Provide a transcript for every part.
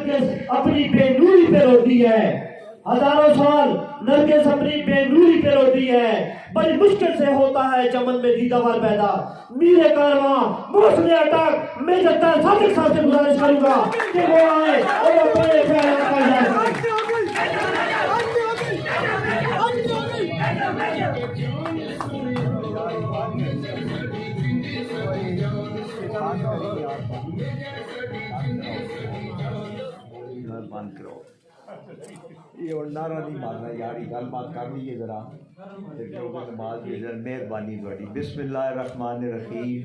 نرگس اپنی بے نوری پہ روتی ہے، ہزاروں سال نرگس اپنی بے نوری پہ روتی ہے، بڑی مشکل سے ہوتا ہے چمن میں دیدہ پیدا، میرے کارواں موسم اٹک، میں جب صادق صاحب سے گزارش کروں گا کہ وہ آئے اور اپنے خیالات کا اظہار کریں۔ بند کرو یہ اور نعرہ نہیں مارنا یار، یہ گل بات کر لیجیے ذرا، نماز کی مہربانی تھوڑی۔ بسم اللہ الرحمن الرحیم۔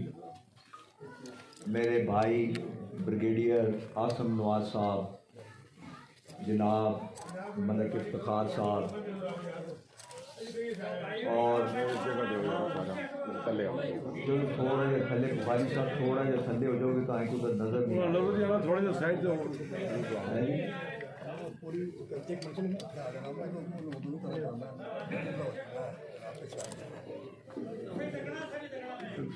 میرے بھائی بریگیڈیئر عاصم نواز صاحب، جناب ملک افتخار صاحب، اور تھوڑا جا تھلے بخاری صاحب تھوڑا جا تھلے ہو جاؤ گے تو آئیں کو نظر نہیں تھوڑا جا سائڈ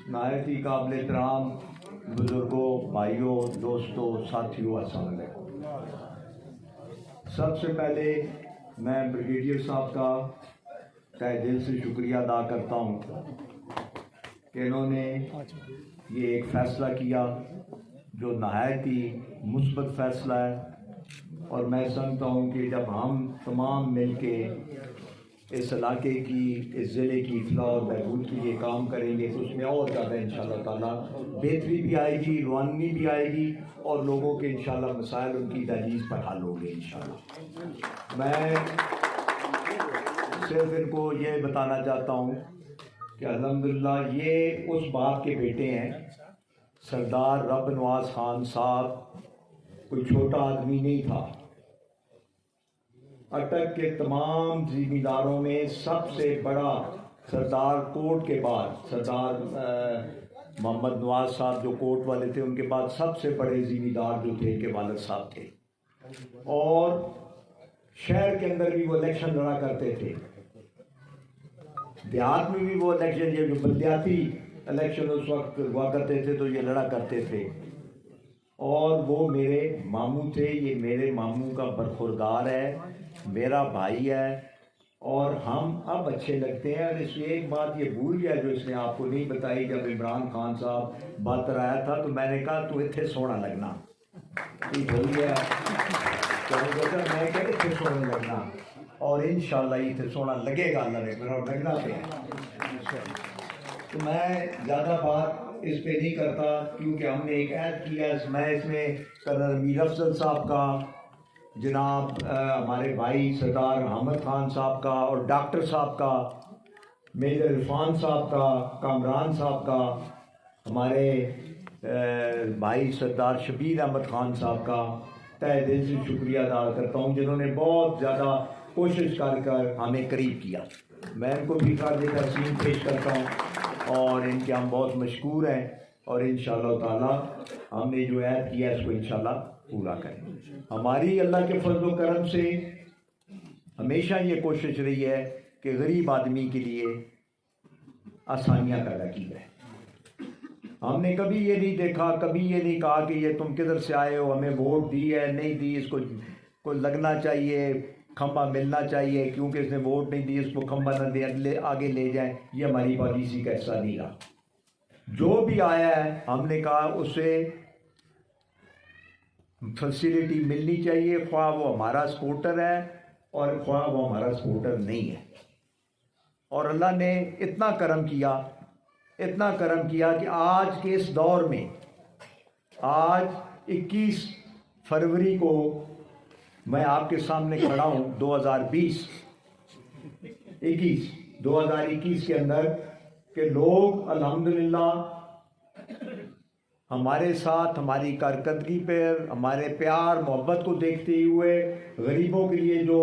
نہایت ہی قابل احترام بزرگوں، بھائیوں، دوستوں، ساتھیوں، السلام علیکم۔ سب سے پہلے میں بریگیڈیئر صاحب کا تہ دل سے شکریہ ادا کرتا ہوں کہ انہوں نے یہ ایک فیصلہ کیا جو نہایت ہی مثبت فیصلہ ہے، اور میں سمجھتا ہوں کہ جب ہم تمام مل کے اس علاقے کی، اس ضلع کی اصلاح اور بہبود کے لیے کام کریں گے تو اس میں اور زیادہ انشاءاللہ تعالیٰ بہتری بھی آئے گی، روانی بھی آئے گی، اور لوگوں کے انشاءاللہ مسائل ان کی دہلیز پر حل ہوں گے انشاءاللہ۔ میں صرف ان کو یہ بتانا چاہتا ہوں کہ الحمدللہ یہ اس باپ کے بیٹے ہیں، سردار رب نواز خان صاحب کوئی چھوٹا آدمی نہیں تھا۔ اٹک کے تمام زمینداروں میں سب سے بڑا، سردار کوٹ کے بعد سردار محمد نواز صاحب جو کوٹ والے تھے، ان کے بعد سب سے بڑے زمیندار جو تھے کہ والد صاحب تھے، اور شہر کے اندر بھی وہ الیکشن لڑا کرتے تھے، دیہات میں بھی وہ الیکشن، یہ جو بلدیاتی الیکشن اس وقت ہوا کرتے تھے تو یہ لڑا کرتے تھے، اور وہ میرے ماموں تھے۔ یہ میرے ماموں کا برخوردار ہے، میرا بھائی ہے، اور ہم اب اچھے لگتے ہیں۔ اور اس لیے ایک بات یہ بھول گیا جو اس نے آپ کو نہیں بتائی، جب عمران خان صاحب باتر آیا تھا تو میں نے کہا تو اتنے سونا لگنا، یہ بھول گیا میں کہ اتنے سونا لگنا، اور انشاءاللہ اتنے سونا لگے گا، اللہ نے میرا لگنا پہ ہے۔ تو میں زیادہ بات اس پہ نہیں کرتا کیونکہ ہم نے ایک عہد کیا، میں اس میں کرنل امیر افضل صاحب کا، جناب ہمارے بھائی سردار حامد خان صاحب کا، اور ڈاکٹر صاحب کا، میجر عرفان صاحب کا، کامران صاحب کا، ہمارے بھائی سردار شبیر احمد خان صاحب کا تہ دل سے شکریہ ادا کرتا ہوں، جنہوں نے بہت زیادہ کوشش کر ہمیں قریب کیا۔ میں ان کو بھی خراج تحسین پیش کرتا ہوں، اور ان کے ہم بہت مشکور ہیں، اور انشاءاللہ تعالیٰ ہم نے جو عہد کیا اس کو انشاءاللہ پورا کریں۔ ہماری اللہ کے فضل و کرم سے ہمیشہ یہ کوشش رہی ہے کہ غریب آدمی کے لیے آسانیاں پیدا کی جائیں۔ ہم نے کبھی یہ نہیں دیکھا، کبھی یہ نہیں کہا کہ یہ تم کدھر سے آئے ہو، ہمیں ووٹ دی ہے نہیں دی، اس کو لگنا چاہیے، کھمبا ملنا چاہیے، کیونکہ اس نے ووٹ نہیں دی اس کو کھمبا نہ دے، آگے لے جائیں۔ یہ ہماری پالیسی کا حصہ نہیں رہا۔ جو بھی آیا ہے ہم نے کہا اسے فیسیلٹی ملنی چاہیے، خواہ وہ ہمارا سپورٹر ہے اور خواہ وہ ہمارا سپورٹر نہیں ہے۔ اور اللہ نے اتنا کرم کیا کہ آج کے اس دور میں، آج 21 فروری کو میں آپ کے سامنے کھڑا ہوں، 2021 کے اندر، کہ لوگ الحمدللہ ہمارے ساتھ، ہماری کارکردگی پر، ہمارے پیار محبت کو دیکھتے ہوئے، غریبوں کے لیے جو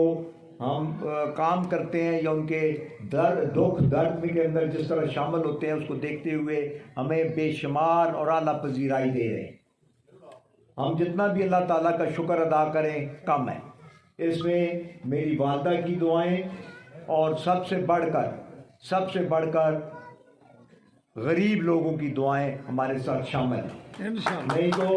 ہم کام کرتے ہیں یا ان کے دکھ درد کے اندر جس طرح شامل ہوتے ہیں، اس کو دیکھتے ہوئے ہمیں بے شمار اور اعلیٰ پذیرائی دے رہے ہیں۔ ہم جتنا بھی اللہ تعالیٰ کا شکر ادا کریں کم ہے۔ اس میں میری والدہ کی دعائیں، اور سب سے بڑھ کر غریب لوگوں کی دعائیں ہمارے ساتھ شامل ہیں، نہیں تو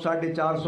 450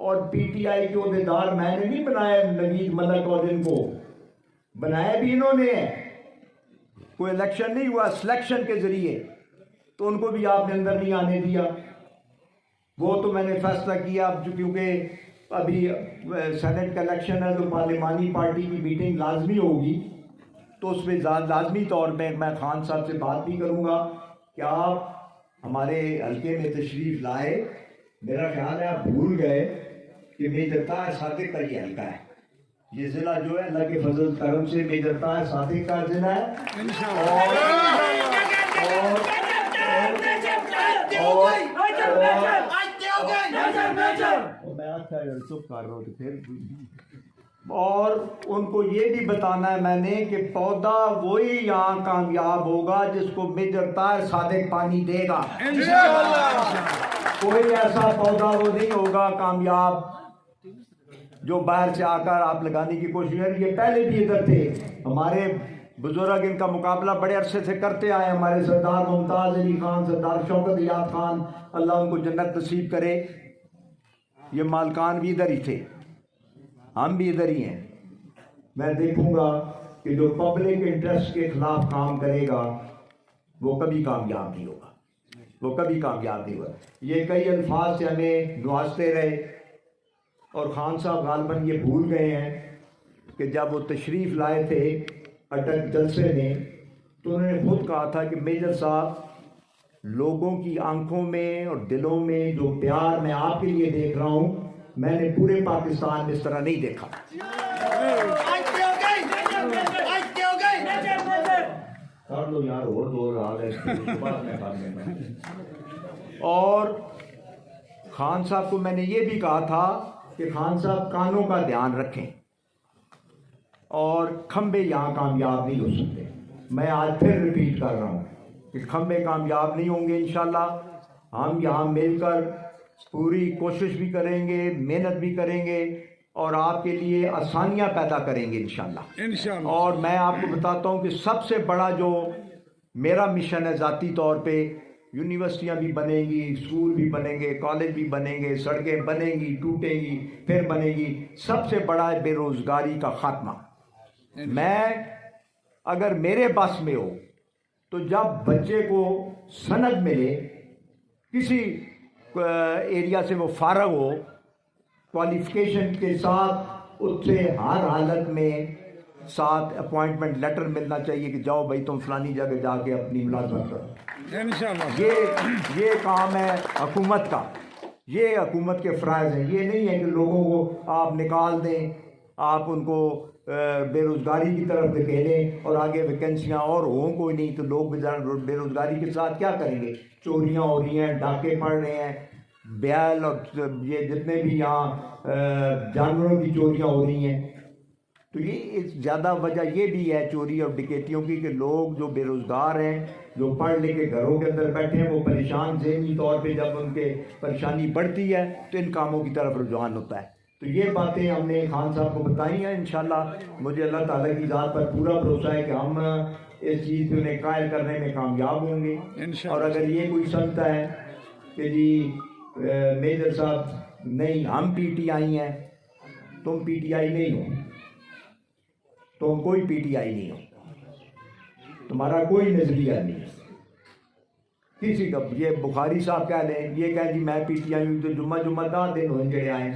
اور پی ٹی آئی کے عہدیدار میں نے نہیں بنایا نوید ملک اور ان کو، بنایا بھی انہوں نے ہے. کوئی الیکشن نہیں ہوا سلیکشن کے ذریعے، تو ان کو بھی آپ نے اندر نہیں آنے دیا. وہ تو میں نے فیصلہ کیا اب کیونکہ ابھی سینٹ کا الیکشن ہے تو پارلیمانی پارٹی کی میٹنگ لازمی ہوگی، تو اس میں لازمی طور پہ میں خان صاحب سے بات بھی کروں گا کہ آپ ہمارے حلقے میں تشریف لائے. میرا خیال ہے آپ بھول گئے کہ میجر طاہر صادق کا یہ حلقہ ہے. یہ ضلع جو ہے اللہ کے فضل کرم سے میجر طاہر صادق کا ضلع ہے. اور ان کو یہ بھی بتانا ہے میں نے کہ پودا وہی یہاں کامیاب ہوگا جس کو میجر طاہر صادق پانی دے گا. کوئی ایسا پودا وہ نہیں ہوگا کامیاب جو باہر سے آ کر آپ لگانے کی کوشش کر. یہ پہلے بھی ادھر تھے ہمارے بزرگ، ان کا مقابلہ بڑے عرصے سے کرتے آئے. ہمارے سردار ممتاز علی خان، سردار شوکت یاد خان، اللہ ان کو جنت نصیب کرے، یہ مالکان بھی ادھر ہی تھے، ہم بھی ادھر ہی ہیں. میں دیکھوں گا کہ جو پبلک انٹرسٹ کے خلاف کام کرے گا وہ کبھی کامیاب نہیں ہوگا، وہ کبھی کامیاب نہیں ہوگا. یہ کئی الفاظ سے ہمیں نوازتے رہے، اور خان صاحب غالباً یہ بھول گئے ہیں کہ جب وہ تشریف لائے تھے اٹک جلسے میں تو انہوں نے خود کہا تھا کہ میجر صاحب، لوگوں کی آنکھوں میں اور دلوں میں جو پیار میں آپ کے لیے دیکھ رہا ہوں میں نے پورے پاکستان میں اس طرح نہیں دیکھا. کر لو یار، اور دو حال ہے. اور خان صاحب کو میں نے یہ بھی کہا تھا کہ خان صاحب کانوں کا دھیان رکھیں، اور کھمبے یہاں کامیاب نہیں ہو سکتے. میں آج پھر ریپیٹ کر رہا ہوں کہ کھمبے کامیاب نہیں ہوں گے. انشاءاللہ ہم یہاں مل کر پوری کوشش بھی کریں گے، محنت بھی کریں گے، اور آپ کے لیے آسانیاں پیدا کریں گے انشاءاللہ. اور میں آپ کو بتاتا ہوں کہ سب سے بڑا جو میرا مشن ہے ذاتی طور پہ، یونیورسٹیاں بھی بنیں گی، اسکول بھی بنیں گے، کالج بھی بنیں گے، سڑکیں بنیں گی، ٹوٹیں گی، پھر بنیں گی. سب سے بڑا ہے بے روزگاری کا خاتمہ. میں اگر میرے بس میں ہو تو جب بچے کو سند ملے، کسی ایریا سے وہ فارغ ہو، کوالیفیکیشن کے ساتھ اس سے ہر حالت میں ساتھ اپوائنٹمنٹ لیٹر ملنا چاہیے کہ جاؤ بھائی تم فلانی جگہ جا کے اپنی ملازمت کرو. یہ کام ہے حکومت کا، یہ حکومت کے فرائض ہیں. یہ نہیں ہے کہ لوگوں کو آپ نکال دیں، آپ ان کو بے روزگاری کی طرف دھکیلیں اور آگے ویکینسیاں اور ہوں کوئی نہیں تو لوگ بے روزگاری کے ساتھ کیا کریں گے. چوریاں ہو رہی ہیں، ڈاکے پڑ رہے ہیں، بیل اور یہ جتنے بھی یہاں جانوروں کی چوریاں ہو رہی ہیں. تو یہ زیادہ وجہ یہ بھی ہے چوری اور ڈکیتیوں کی کہ لوگ جو بے روزگار ہیں، جو پڑھ لکھ کے گھروں کے اندر بیٹھے ہیں، وہ پریشان ذہنی طور پہ جب ان کے پریشانی بڑھتی ہے تو ان کاموں کی طرف رجحان ہوتا ہے. تو یہ باتیں ہم نے خان صاحب کو بتائی ہیں. انشاءاللہ مجھے اللہ تعالیٰ کی ذات پر پورا بھروسہ ہے کہ ہم اس چیز کو انہیں قائل کرنے میں کامیاب ہوں گے. اور اگر یہ کوئی سمجھتا ہے کہ جی میجر صاحب نہیں ہم پی ٹی آئی ہیں، تم پی ٹی آئی نہیں ہو، تم کوئی پی ٹی آئی نہیں ہو، تمہارا کوئی نظریہ نہیں. کسی کا یہ بخاری صاحب کہہ لیں، یہ کہیں جی میں پی ٹی آئی ہوں، تو جمعہ 10 دن ہوئے جڑے آئے.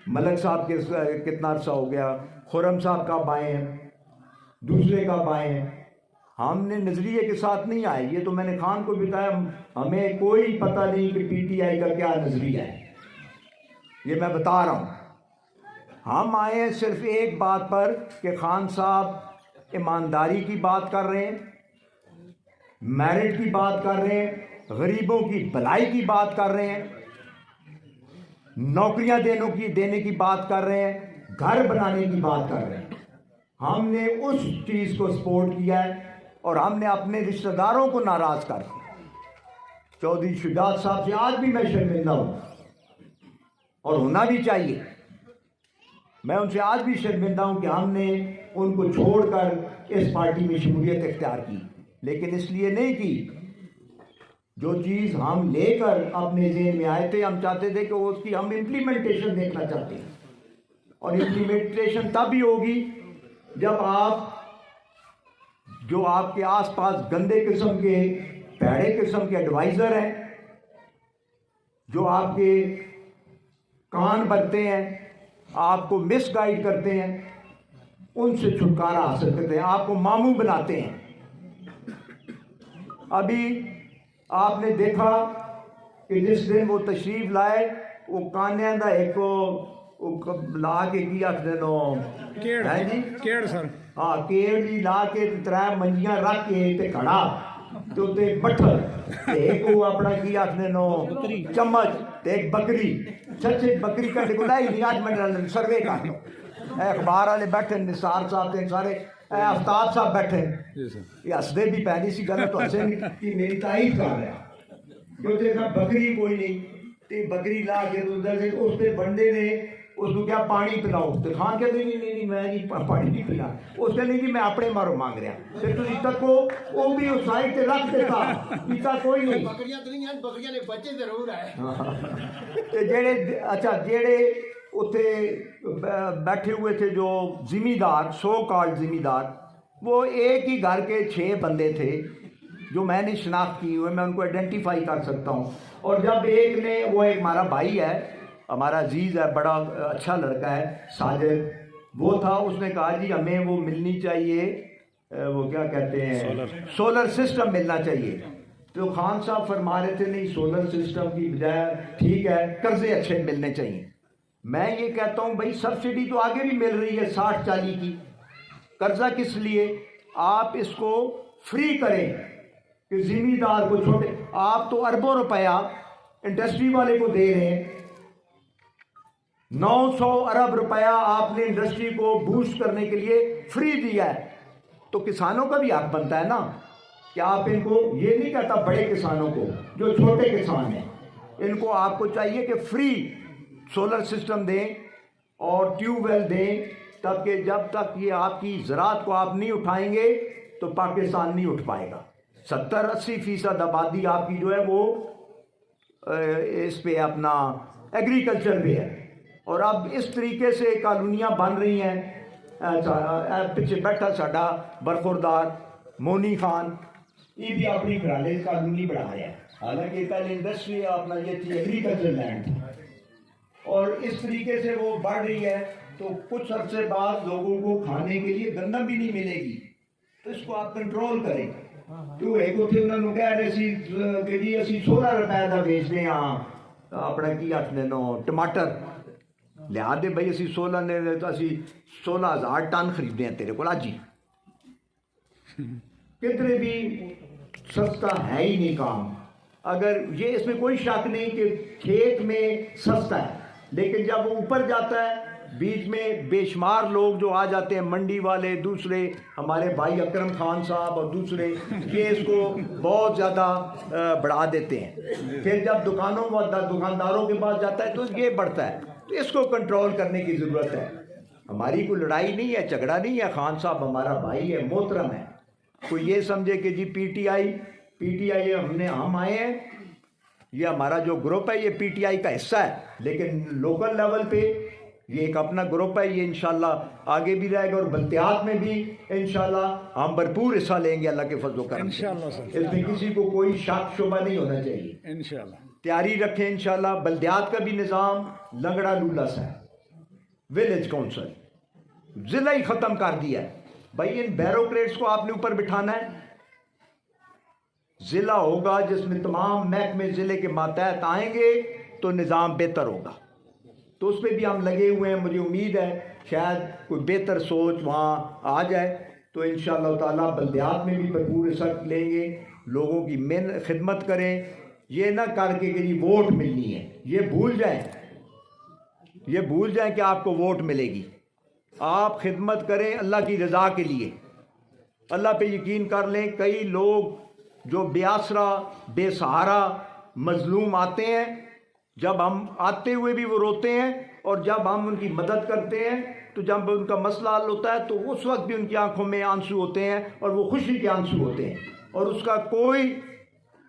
ملک صاحب کے کتنا عرصہ ہو گیا، خرم صاحب کب آئے ہیں، دوسرے کب آئے ہیں. ہم نے نظریے کے ساتھ نہیں آئے. یہ تو میں نے خان کو بتایا، ہمیں کوئی پتہ نہیں کہ پی ٹی آئی کا کیا نظریہ ہے، یہ میں بتا رہا ہوں. ہم آئے ہیں صرف ایک بات پر کہ خان صاحب ایمانداری کی بات کر رہے ہیں، میرٹ کی بات کر رہے ہیں، غریبوں کی بھلائی کی بات کر رہے ہیں، نوکریاں دینے کی بات کر رہے ہیں، گھر بنانے کی بات کر رہے ہیں. ہم نے اس چیز کو سپورٹ کیا ہے اور ہم نے اپنے رشتہ داروں کو ناراض کر دیا. چودھری شجاعت صاحب سے آج بھی میں شرمندہ ہوں اور ہونا بھی چاہیے. میں ان سے آج بھی شرمندہ ہوں کہ ہم نے ان کو چھوڑ کر اس پارٹی میں شمولیت اختیار کی، لیکن اس لیے نہیں کی جو چیز ہم لے کر اپنے ذہن میں آئے تھے، ہم چاہتے تھے کہ اس کی ہم امپلیمنٹیشن دیکھنا چاہتے ہیں، اور امپلیمنٹیشن تب ہی ہوگی جب آپ جو آپ کے آس پاس گندے قسم کے پیڑے قسم کے ایڈوائزر ہیں، جو آپ کے کان بھرتے ہیں، آپ کو مس گائیڈ کرتے ہیں، ان سے چھٹکارا حاصل کرتے ہیں، آپ کو ماموں بناتے ہیں۔ ابھی آپ نے دیکھا کہ جس دن وہ تشریف لائے، وہ کانیاں دا ایک لا کے کی آخر نو کیڑ سر ہاں کیڑ جی لا کے ترے منجیاں رکھ کے تے کھڑا تو تے بٹھر تے ایک وہ اپنا کی آخر نو چمچ تے ایک بکری، سچے بکری کا ٹکلا ہی نہیں، آج میں سروے کر لو، اے اخبار والے بیٹھے، نثار صاحب تے سارے، اے آفتاب صاحب بیٹھے، یہ ہسدے بھی پہلی سی گل تو ہسے کہ میری تائید کر رہا کیونکہ بکری کوئی نہیں، تے بکری لا کے اس پہ بندے نے اس کو کیا پانی پلاؤ، تو خان کہتے نہیں میں نہیں پانی نہیں پلا، اس نے نہیں میں اپنے مارو مانگ رہا، پھر تھی تکو وہ بھی اس سائڈ تے رکھ دیتا، پیتا کوئی نہیں، بکریاں تو نہیں ہیں، بکریاں نے بچے ضرور آئے، جیڑے اچھا جیڑے اتنے بیٹھے ہوئے تھے جو زمیندار، سو کالڈ زمیندار، وہ ایک ہی گھر کے 6 بندے تھے جو میں نے شناخت کی ہوئے، میں ان کو آئیڈینٹیفائی کر سکتا ہوں، اور جب ایک نے، وہ ایک ہمارا بھائی ہے، ہمارا عزیز ہے، بڑا اچھا لڑکا ہے ساجد، وہ تھا، اس نے کہا جی ہمیں وہ ملنی چاہیے، وہ کیا کہتے ہیں سولر سسٹم ملنا چاہیے، تو خان صاحب فرما رہے تھے نہیں سولر سسٹم کی بجائے ٹھیک ہے قرضے اچھے ملنے چاہیے۔ میں یہ کہتا ہوں بھائی سبسڈی تو آگے بھی مل رہی ہے 60-40 کی، قرضہ کس لیے؟ آپ اس کو فری کریں کہ زمیندار کو چھوٹے، آپ تو اربوں روپیہ انڈسٹری والے کو دے رہے ہیں، 900 ارب روپیہ آپ نے انڈسٹری کو بوسٹ کرنے کے لیے فری دیا ہے، تو کسانوں کا بھی حق بنتا ہے نا کہ آپ ان کو، یہ نہیں کہتا بڑے کسانوں کو، جو چھوٹے کسان ہیں ان کو آپ کو چاہیے کہ فری سولر سسٹم دیں اور ٹیوب ویل دیں، تاکہ جب تک یہ آپ کی زراعت کو آپ نہیں اٹھائیں گے تو پاکستان نہیں اٹھ پائے گا۔ 70-80% آبادی آپ کی جو ہے وہ اس پہ اپنا ایگریکلچر پہ ہے، اور اب اس طریقے سے کالونیاں بن رہی ہیں۔ پیچھے بیٹھا ساڈا برخوردار مونی خان، یہ بھی اپنی گھرانے کالونی بنا رہا ہے، حالانکہ پہلے انڈسٹری اپنا یہ تھی ایگریکلچر لینڈ، اور اس طریقے سے وہ بڑھ رہی ہے، تو کچھ عرصے بعد لوگوں کو کھانے کے لیے گندم بھی نہیں ملے گی، تو اس کو آپ کنٹرول کریں۔ تو ایک اتنے انہوں نے کہہ رہے سی کہ جی اسی 16 روپے کا بیچتے ہاں اپنا کی آخنے نو ٹماٹر، لیا دے بھائی اسی 16 نے تو اسی 16,000 ٹن خریدتے ہیں تیرے کو آج ہی، کتنے بھی سستا ہے ہی نہیں کام۔ اگر یہ اس میں کوئی شک نہیں کہ کھیت میں سستا ہے، لیکن جب وہ اوپر جاتا ہے بیچ میں بے شمار لوگ جو آ جاتے ہیں، منڈی والے، دوسرے ہمارے بھائی اکرم خان صاحب اور دوسرے، یہ اس کو بہت زیادہ بڑھا دیتے ہیں، پھر جب دکانداروں کے پاس جاتا ہے تو یہ بڑھتا ہے، تو اس کو کنٹرول کرنے کی ضرورت ہے۔ ہماری کوئی لڑائی نہیں ہے، جھگڑا نہیں ہے، خان صاحب ہمارا بھائی ہے، محترم ہے، کوئی یہ سمجھے کہ جی پی ٹی آئی ہم آئے ہیں، یہ ہمارا جو گروپ ہے یہ پی ٹی آئی کا حصہ ہے، لیکن لوکل لیول پہ یہ ایک اپنا گروپ ہے، یہ انشاءاللہ آگے بھی رہے گا، اور بلدیات میں بھی انشاءاللہ ہم بھرپور حصہ لیں گے اللہ کے فضل و کرم سے، اس میں کسی کو کوئی شک شبہ نہیں ہونا چاہیے، انشاءاللہ تیاری رکھیں۔ انشاءاللہ بلدیات کا بھی نظام لنگڑا لولا سا ہے، ولیج کونسل ضلع ہی ختم کر دیا ہے، بھائی ان بیوروکریٹس کو آپ نے اوپر بٹھانا ہے، ضلع ہوگا جس میں تمام محکمے ضلع کے ماتحت آئیں گے تو نظام بہتر ہوگا، تو اس پہ بھی ہم لگے ہوئے ہیں، مجھے امید ہے شاید کوئی بہتر سوچ وہاں آ جائے، تو انشاءاللہ تعالیٰ بلدیات میں بھی بھرپور حصہ لیں گے، لوگوں کی خدمت کریں، یہ نہ کر کے کہ جی ووٹ ملنی ہے، یہ بھول جائیں کہ آپ کو ووٹ ملے گی، آپ خدمت کریں اللہ کی رضا کے لیے، اللہ پہ یقین کر لیں۔ کئی لوگ جو بے آسرا، بے سہارا، مظلوم آتے ہیں، جب ہم آتے ہوئے بھی وہ روتے ہیں، اور جب ہم ان کی مدد کرتے ہیں تو جب ان کا مسئلہ حل ہوتا ہے تو اس وقت بھی ان کی آنکھوں میں آنسو ہوتے ہیں، اور وہ خوشی کے آنسو ہوتے ہیں، اور اس کا کوئی